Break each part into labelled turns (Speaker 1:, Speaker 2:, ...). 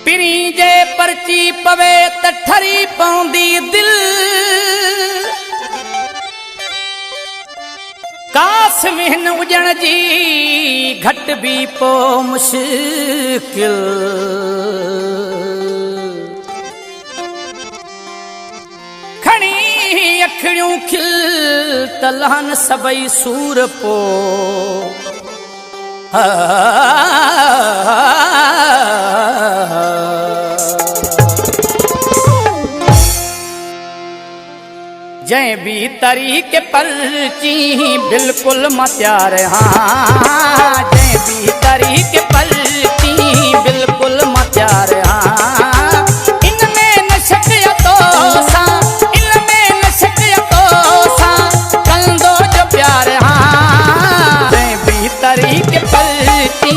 Speaker 1: पिरी जे परची पवे त ठरी पौंदी दिल कास विहन उजण जी घट भी पो मुश्किल खणी अखड़ियूं खिल तलहन सबई सूर पो जै भी तरीके पलची बिल्कुल मत्यार हाँ जै भी तरीके पलची बिल्कुल मत्यार हाँ इनमें न शक तो सा इनमें न शक तो सा कंदो जो प्यार हाँ जै भी तरीके पलची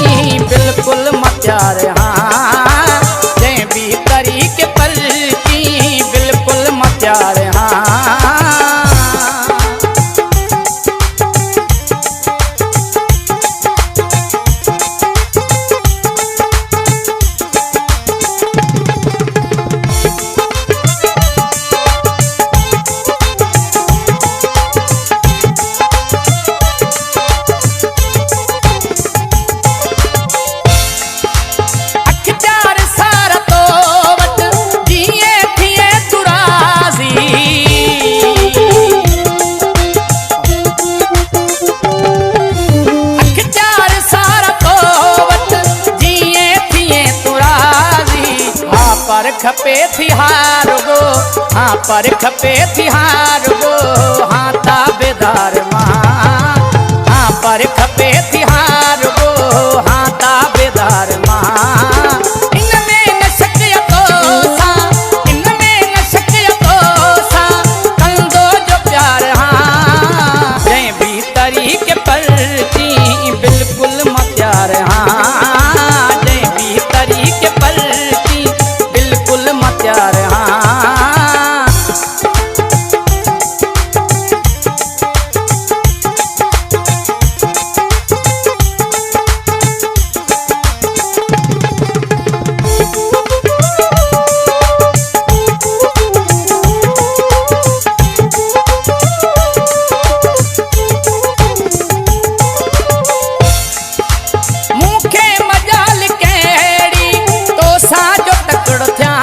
Speaker 1: बिल्कुल मत्यार हाँ जै भी तरीके पलची बिल्कुल मत्यार हाँ पर खपे थी हार गो हाँ पर खपे थी हार गो हाँ ताबेदार माँ हाँ पर खपे थी हार गो हाँ ताबेदार माँ इनमें न शक तो सा इनमें न शक तो सा कंदो जो प्यार हाँ जै भी तरीके पलची बिल्कुल मत्यार हाँ जै भी तरीके पलची बिल्कुल मत्यार हाँ मुखे मजाल केड़ी तो साजो तकड़ो थिया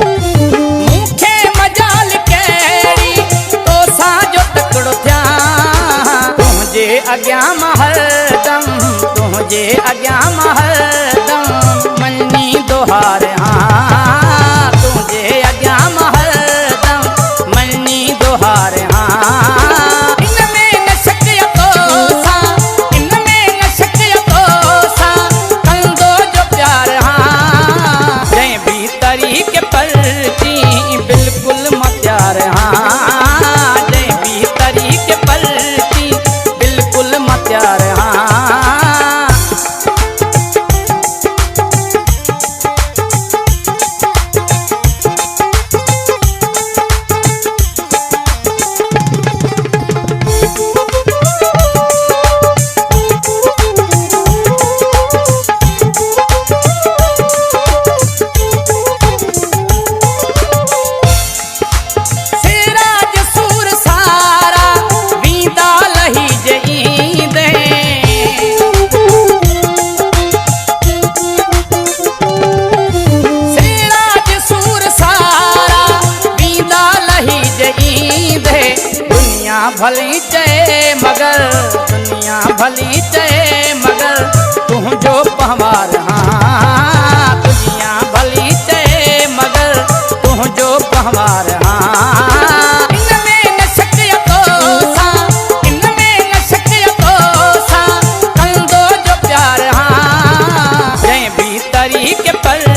Speaker 1: मुखे मजाल केड़ी तो साजो तकड़ो थिया तुझे अग्यां महरदम तुझे अग्यां महरदम मनी दोहार हाँ तुझे अग्यां महरदम मनी दोहार हाँ इनमें न शक तो सा इनमें न शक तो सा कंदो जो प्यार हाँ जै भी तरीके पलची बिल्कुल मत्यार हाँ जै भी तरीके पलची बिल्कुल मत्यार हाँ के पर